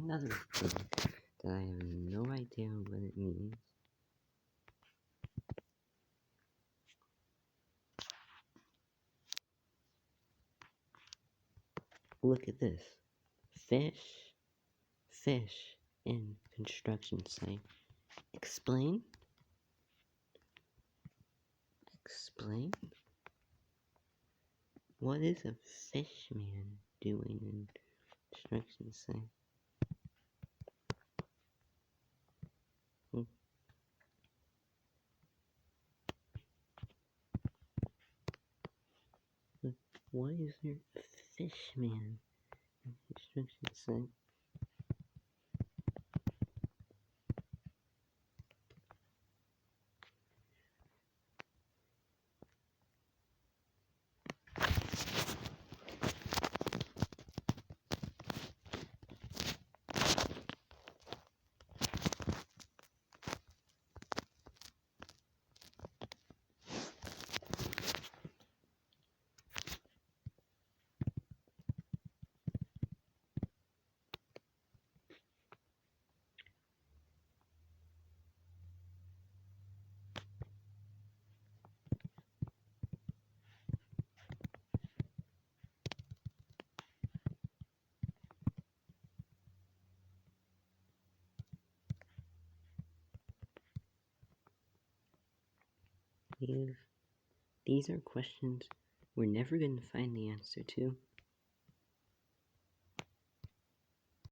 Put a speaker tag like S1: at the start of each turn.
S1: another thing that I have no idea what it means. Look at this. Fish in construction site. Explain? What is a fish man doing in construction site? Why is there a fish man in construction site? These are questions we're never going to find the answer to.